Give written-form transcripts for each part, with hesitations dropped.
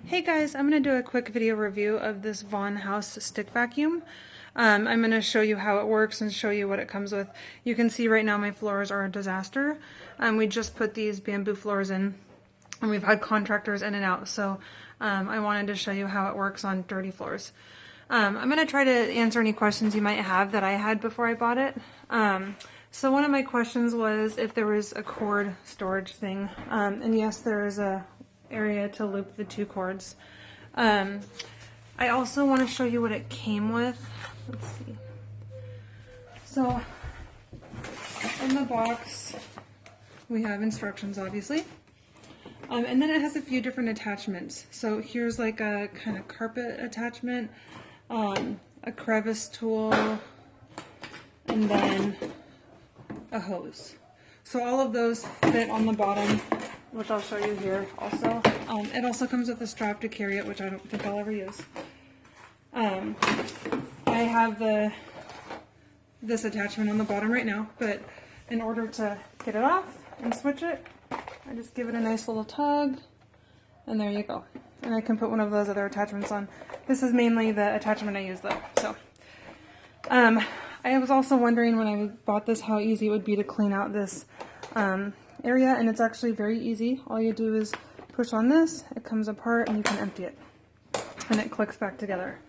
Hey guys, I'm going to do a quick video review of this Von House stick vacuum. I'm going to show you how it works and show you what it comes with. You can see right now my floors are a disaster. We just put these bamboo floors in and we've had contractors in and out, so I wanted to show you how it works on dirty floors. I'm going to try to answer any questions you might have that I had before I bought it. So one of my questions was if there was a cord storage thing, and yes, there is a area to loop the two cords. I also want to show you what it came with. Let's see. So in the box we have instructions, obviously, and then it has a few different attachments. So here's like a kind of carpet attachment, a crevice tool, and then a hose. So all of those fit on the bottom, which I'll show you here also. It also comes with a strap to carry it, which I don't think I'll ever use. I have this attachment on the bottom right now, but in order to get it off and switch it, I just give it a nice little tug, and there you go. And I can put one of those other attachments on. This is mainly the attachment I use though. So, I was also wondering when I bought this how easy it would be to clean out this area, and it's actually very easy. All you do is push on this, it comes apart, and you can empty it, and it clicks back together.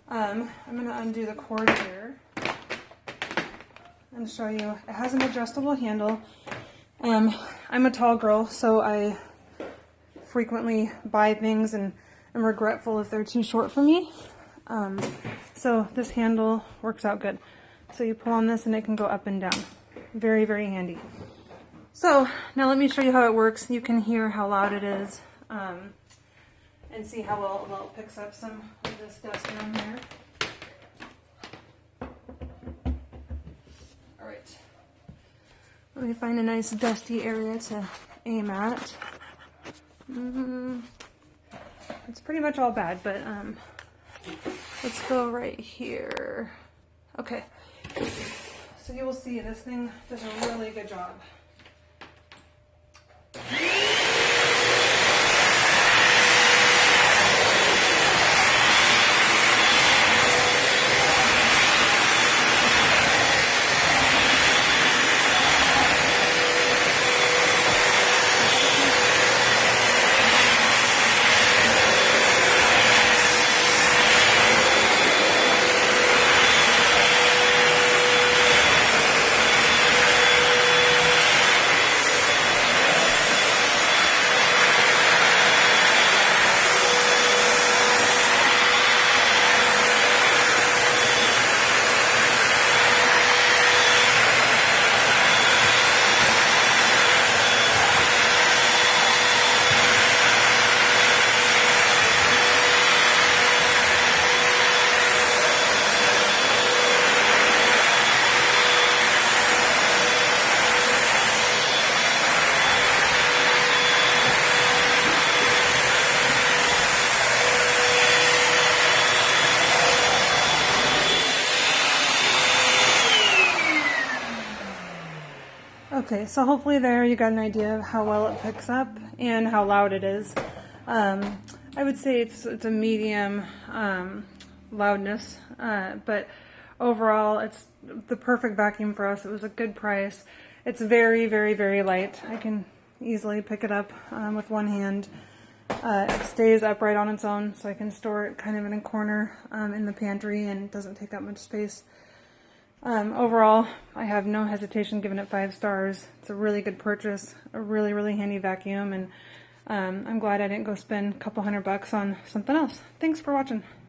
I'm going to undo the cord here and show you. It has an adjustable handle. I'm a tall girl, so I frequently buy things and am regretful if they're too short for me. So this handle works out good. So you pull on this and it can go up and down. Very, very handy. So now let me show you how it works. You can hear how loud it is, and see how well it picks up some of this dust around here. All right. Let me find a nice dusty area to aim at. It's pretty much all bad, but let's go right here. Okay. So you will see this thing does a really good job. Okay, so hopefully there you got an idea of how well it picks up and how loud it is. I would say it's a medium loudness, but overall it's the perfect vacuum for us. It was a good price. It's very, very, very light. I can easily pick it up with one hand. It stays upright on its own, so I can store it kind of in a corner in the pantry, and it doesn't take up much space. Overall, I have no hesitation giving it 5 stars. It's a really good purchase, a really, really handy vacuum, and I'm glad I didn't go spend a couple $100 on something else. Thanks for watching.